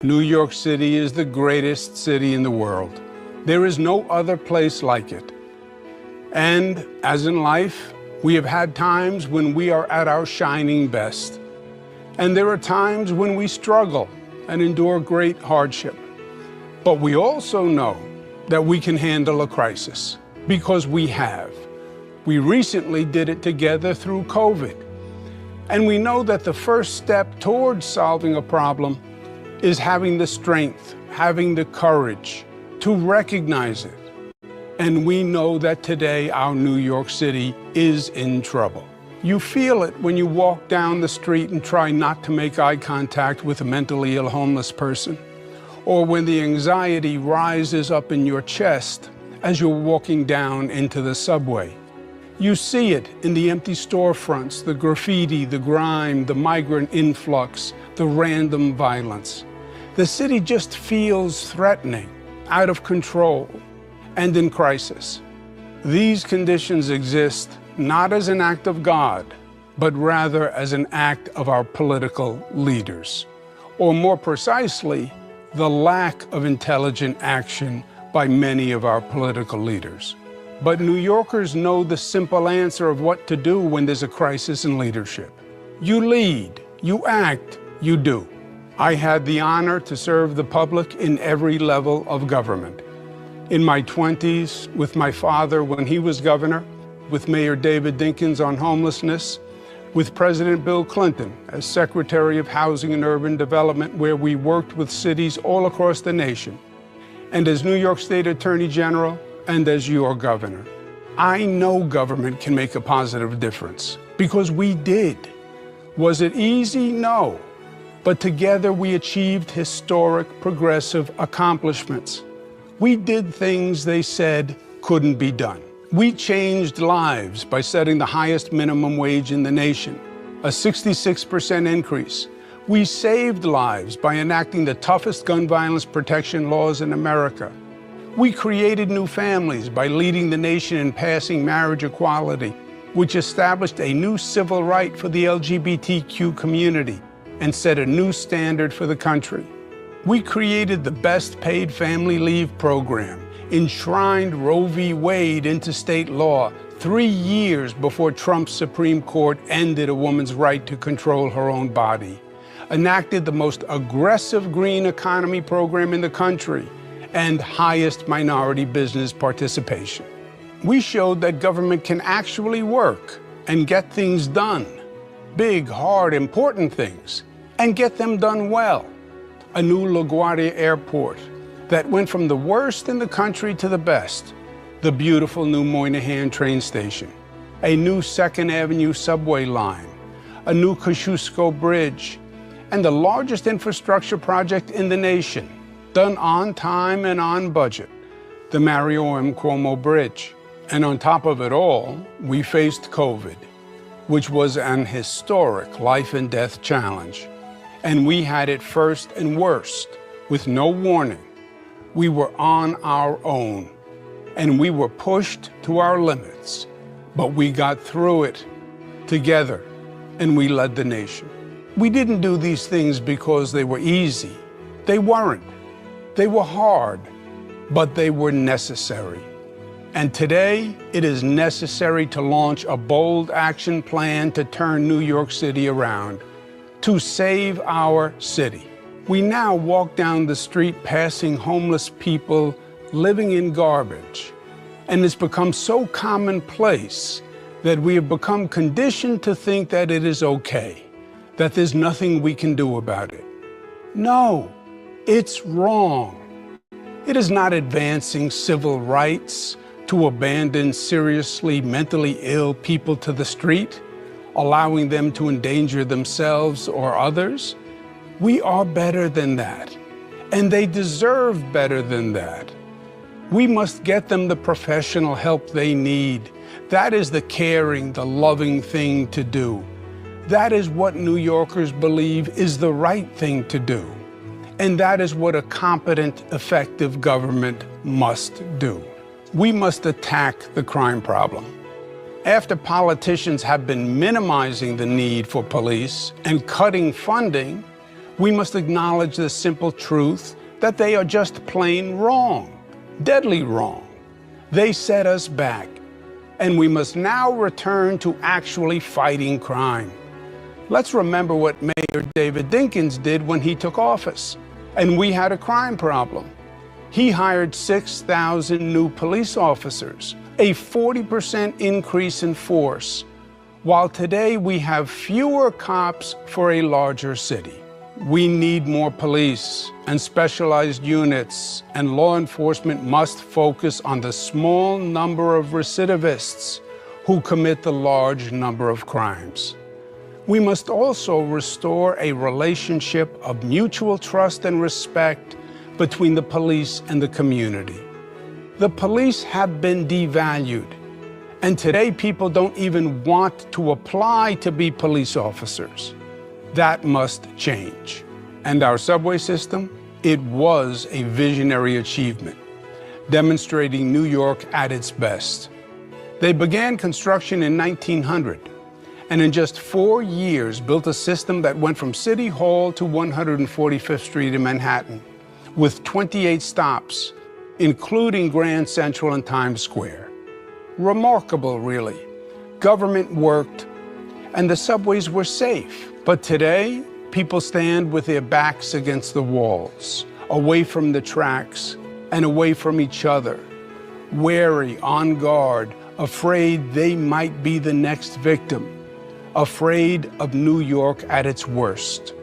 New York City is the greatest city in the world. There is no other place like it. And as in life, we have had times when we are at our shining best. And there are times when we struggle and endure great hardship. But we also know that we can handle a crisis because we have. We recently did it together through COVID. And we know that the first step towards solving a problem is having the strength, having the courage to recognize it. And we know that today our New York City is in trouble. You feel it when you walk down the street and try not to make eye contact with a mentally ill homeless person, or when the anxiety rises up in your chest as you're walking down into the subway. You see it in the empty storefronts, the graffiti, the grime, the migrant influx, the random violence. The city just feels threatening, out of control, and in crisis. These conditions exist not as an act of God, but rather as an act of our political leaders, or more precisely, the lack of intelligent action by many of our political leaders. But New Yorkers know the simple answer of what to do when there's a crisis in leadership. You lead, you act, you do. I had the honor to serve the public in every level of government. In my 20s, with my father when he was governor, with Mayor David Dinkins on homelessness, with President Bill Clinton as Secretary of Housing and Urban Development, where we worked with cities all across the nation, and as New York State Attorney General, and as your governor. I know government can make a positive difference because we did. Was it easy? No. But together we achieved historic, progressive accomplishments. We did things they said couldn't be done. We changed lives by setting the highest minimum wage in the nation, a 66% increase. We saved lives by enacting the toughest gun violence protection laws in America. We created new families by leading the nation in passing marriage equality, which established a new civil right for the LGBTQ community and set a new standard for the country. We created the best paid family leave program, enshrined Roe v. Wade into state law 3 years before Trump's Supreme Court ended a woman's right to control her own body, enacted the most aggressive green economy program in the country, and highest minority business participation. We showed that government can actually work and get things done, big, hard, important things, and get them done well. A new LaGuardia Airport that went from the worst in the country to the best, the beautiful new Moynihan train station, a new 2nd Avenue subway line, a new Kosciuszko Bridge, and the largest infrastructure project in the nation, done on time and on budget, the Mario M. Cuomo Bridge. And on top of it all, we faced COVID, which was an historic life and death challenge. And we had it first and worst, with no warning. We were on our own, and we were pushed to our limits, but we got through it together, and we led the nation. We didn't do these things because they were easy. They weren't. They were hard, but they were necessary. And today, it is necessary to launch a bold action plan to turn New York City around, to save our city. We now walk down the street passing homeless people living in garbage, and it's become so commonplace that we have become conditioned to think that it is okay, that there's nothing we can do about it. No. It's wrong. It is not advancing civil rights to abandon seriously mentally ill people to the street, allowing them to endanger themselves or others. We are better than that, and they deserve better than that. We must get them the professional help they need. That is the caring, the loving thing to do. That is what New Yorkers believe is the right thing to do. And that is what a competent, effective government must do. We must attack the crime problem. After politicians have been minimizing the need for police and cutting funding, We must acknowledge the simple truth that they are just plain wrong, deadly wrong. They set us back, and we must now return to actually fighting crime. Let's remember what Mayor David Dinkins did when he took office, and we had a crime problem. He hired 6,000 new police officers, a 40% increase in force, while today we have fewer cops for a larger city. We need more police and specialized units, and law enforcement must focus on the small number of recidivists who commit the large number of crimes. We must also restore a relationship of mutual trust and respect between the police and the community. The police have been devalued, and today people don't even want to apply to be police officers. That must change. And our subway system, it was a visionary achievement, demonstrating New York at its best. They began construction in 1900, and in just 4 years built a system that went from City Hall to 145th Street in Manhattan, with 28 stops, including Grand Central and Times Square. Remarkable, really. Government worked, and the subways were safe. But today, people stand with their backs against the walls, away from the tracks and away from each other, wary, on guard, afraid they might be the next victim, afraid of New York at its worst.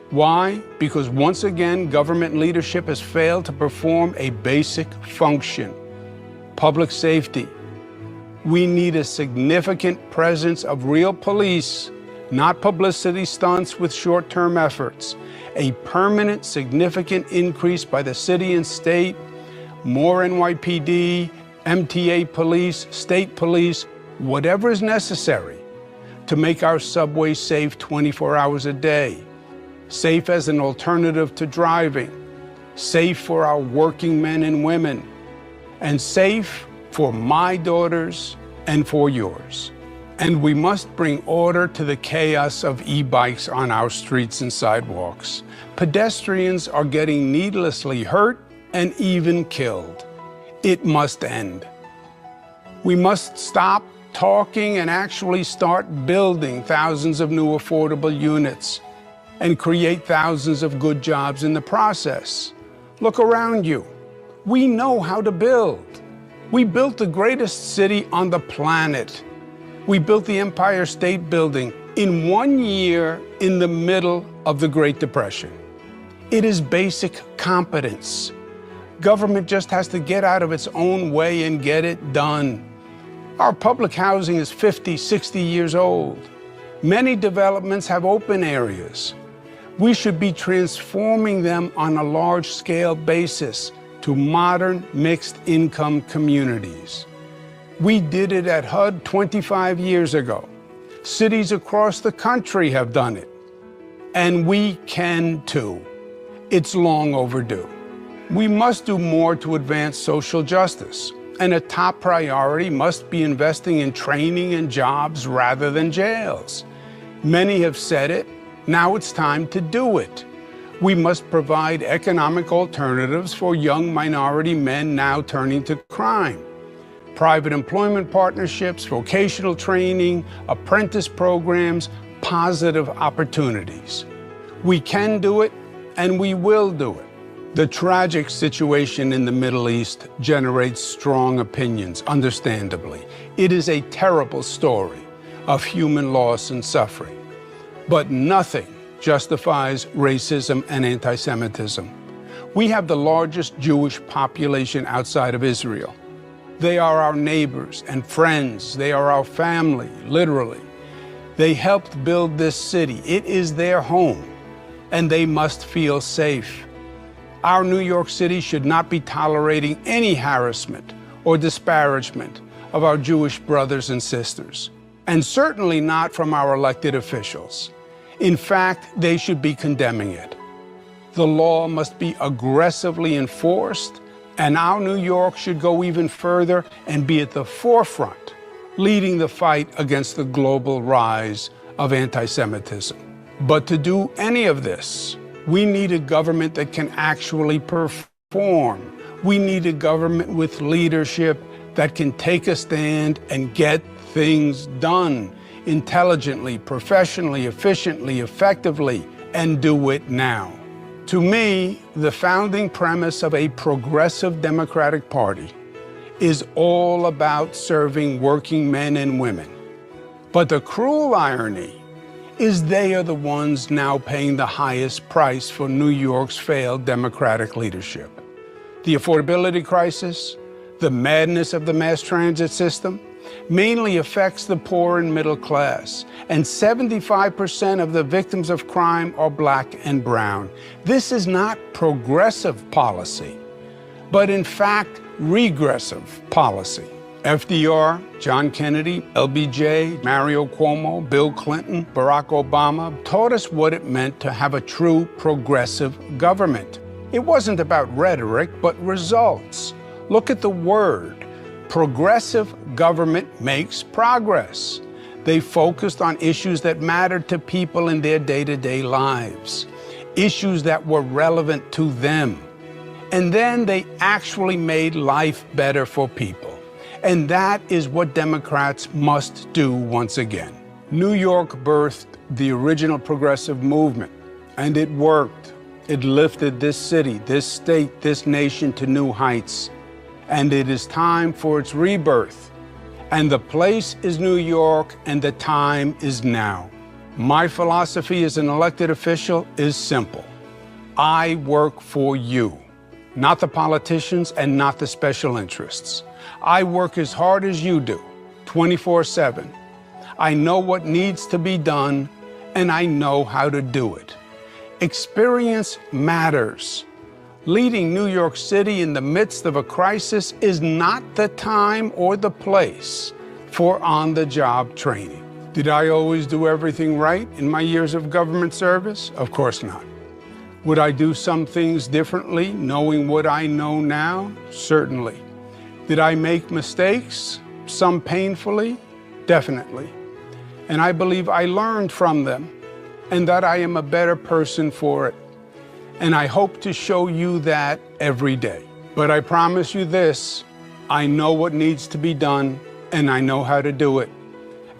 Why? Because once again, government leadership has failed to perform a basic function: public safety. We need a significant presence of real police, not publicity stunts with short-term efforts. A permanent, significant increase by the city and state, more NYPD, MTA police, state police, whatever is necessary to make our subways safe 24 hours a day, safe as an alternative to driving, safe for our working men and women, and safe for my daughters and for yours. And we must bring order to the chaos of e-bikes on our streets and sidewalks. Pedestrians are getting needlessly hurt and even killed. It must end. We must stop talking and actually start building thousands of new affordable units and create thousands of good jobs in the process. Look around you. We know how to build. We built the greatest city on the planet. We built the Empire State Building in 1 year in the middle of the Great Depression. It is basic competence. Government just has to get out of its own way and get it done. Our public housing is 50, 60 years old. Many developments have open areas. We should be transforming them on a large-scale basis to modern mixed-income communities. We did it at HUD 25 years ago. Cities across the country have done it. And we can too. It's long overdue. We must do more to advance social justice. And a top priority must be investing in training and jobs rather than jails. Many have said it. Now it's time to do it. We must provide economic alternatives for young minority men now turning to crime. Private employment partnerships, vocational training, apprentice programs, positive opportunities. We can do it, and we will do it. The tragic situation in the Middle East generates strong opinions, understandably. It is a terrible story of human loss and suffering. But nothing justifies racism and anti-Semitism. We have the largest Jewish population outside of Israel. They are our neighbors and friends. They are our family, literally. They helped build this city. It is their home, and they must feel safe. Our New York City should not be tolerating any harassment or disparagement of our Jewish brothers and sisters, and certainly not from our elected officials. In fact, they should be condemning it. The law must be aggressively enforced, and our New York should go even further and be at the forefront, leading the fight against the global rise of anti-Semitism. But to do any of this, we need a government that can actually perform. We need a government with leadership that can take a stand and get things done intelligently, professionally, efficiently, effectively, and do it now. To me, the founding premise of a progressive Democratic Party is all about serving working men and women. But the cruel irony is they are the ones now paying the highest price for New York's failed Democratic leadership. The affordability crisis, the madness of the mass transit system, mainly affects the poor and middle class, and 75% of the victims of crime are Black and brown. This is not progressive policy, but in fact, regressive policy. FDR, John Kennedy, LBJ, Mario Cuomo, Bill Clinton, Barack Obama taught us what it meant to have a true progressive government. It wasn't about rhetoric, but results. Look at the word. Progressive government makes progress. They focused on issues that mattered to people in their day-to-day lives, issues that were relevant to them. And then they actually made life better for people. And that is what Democrats must do once again. New York birthed the original progressive movement, and it worked. It lifted this city, this state, this nation to new heights. And it is time for its rebirth. And the place is New York, and the time is now. My philosophy as an elected official is simple. I work for you, not the politicians and not the special interests. I work as hard as you do, 24/7. I know what needs to be done, and I know how to do it. Experience matters. Leading New York City in the midst of a crisis is not the time or the place for on-the-job training. Did I always do everything right in my years of government service? Of course not. Would I do some things differently, knowing what I know now? Certainly. Did I make mistakes? Some painfully? Definitely. And I believe I learned from them and that I am a better person for it. And I hope to show you that every day. But I promise you this, I know what needs to be done and I know how to do it.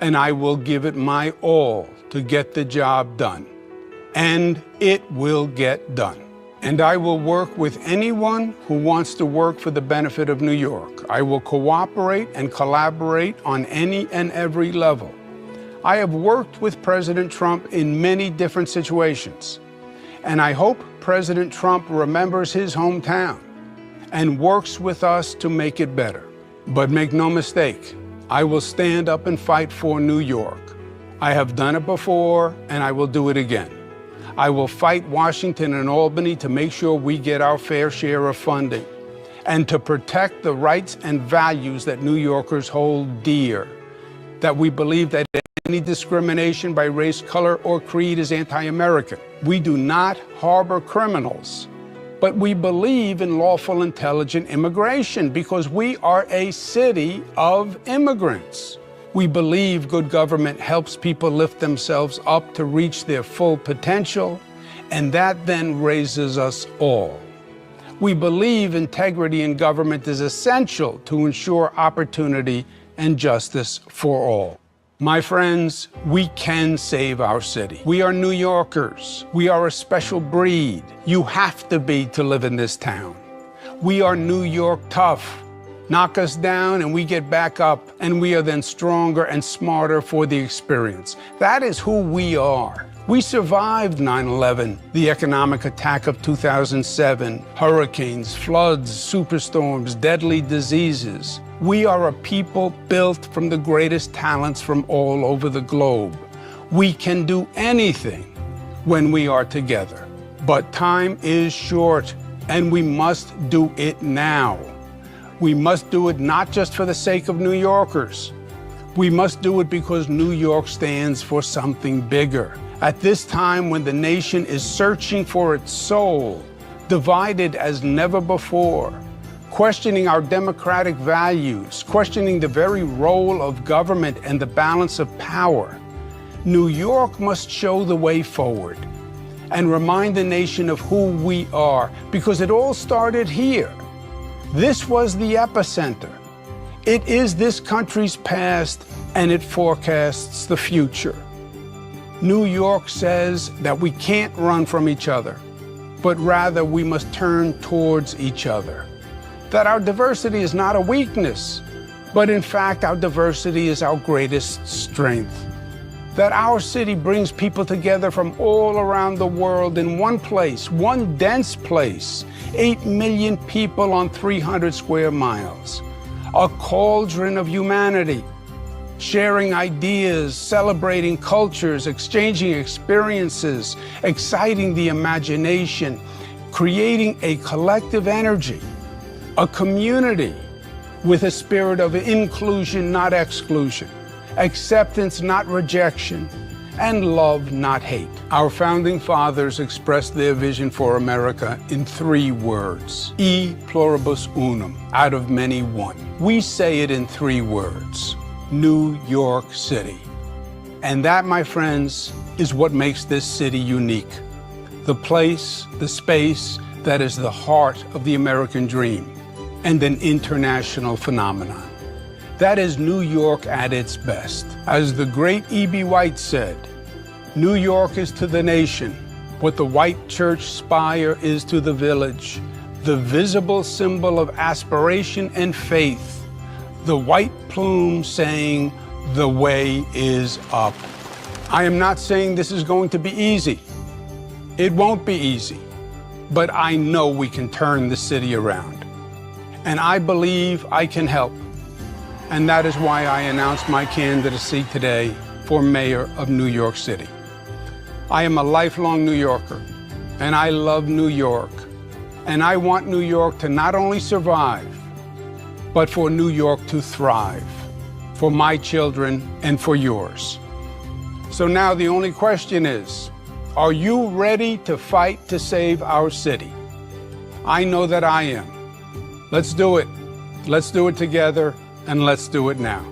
And I will give it my all to get the job done. And it will get done. And I will work with anyone who wants to work for the benefit of New York. I will cooperate and collaborate on any and every level. I have worked with President Trump in many different situations. And I hope President Trump remembers his hometown and works with us to make it better. But make no mistake, I will stand up and fight for New York. I have done it before, and I will do it again. I will fight Washington and Albany to make sure we get our fair share of funding and to protect the rights and values that New Yorkers hold dear, that we believe that any discrimination by race, color, or creed is anti-American. We do not harbor criminals, but we believe in lawful, intelligent immigration because we are a city of immigrants. We believe good government helps people lift themselves up to reach their full potential, and that then raises us all. We believe integrity in government is essential to ensure opportunity and justice for all. My friends, we can save our city. We are New Yorkers. We are a special breed. You have to be to live in this town. We are New York tough. Knock us down and we get back up, and we are then stronger and smarter for the experience. That is who we are. We survived 9/11, the economic attack of 2007, hurricanes, floods, superstorms, deadly diseases. We are a people built from the greatest talents from all over the globe. We can do anything when we are together. But time is short, and we must do it now. We must do it not just for the sake of New Yorkers. We must do it because New York stands for something bigger. At this time when the nation is searching for its soul, divided as never before, questioning our democratic values, questioning the very role of government and the balance of power, New York must show the way forward and remind the nation of who we are, because it all started here. This was the epicenter. It is this country's past, and it forecasts the future. New York says that we can't run from each other, but rather we must turn towards each other. That our diversity is not a weakness, but in fact our diversity is our greatest strength. That our city brings people together from all around the world in one place, one dense place, 8 million people on 300 square miles, a cauldron of humanity, sharing ideas, celebrating cultures, exchanging experiences, exciting the imagination, creating a collective energy, a community with a spirit of inclusion, not exclusion, acceptance, not rejection, and love, not hate. Our founding fathers expressed their vision for America in 3 words: e pluribus unum, out of many one. We say it in 3 words: New York City. And that, my friends, is what makes this city unique. The place, the space that is the heart of the American dream and an international phenomenon. That is New York at its best. As the great E.B. White said, New York is to the nation what the white church spire is to the village, the visible symbol of aspiration and faith, the white plume saying, the way is up. I am not saying this is going to be easy. It won't be easy, but I know we can turn the city around. And I believe I can help. And that is why I announced my candidacy today for Mayor of New York City. I am a lifelong New Yorker, and I love New York. And I want New York to not only survive, but for New York to thrive, for my children and for yours. So now the only question is, are you ready to fight to save our city? I know that I am. Let's do it. Let's do it together, and let's do it now.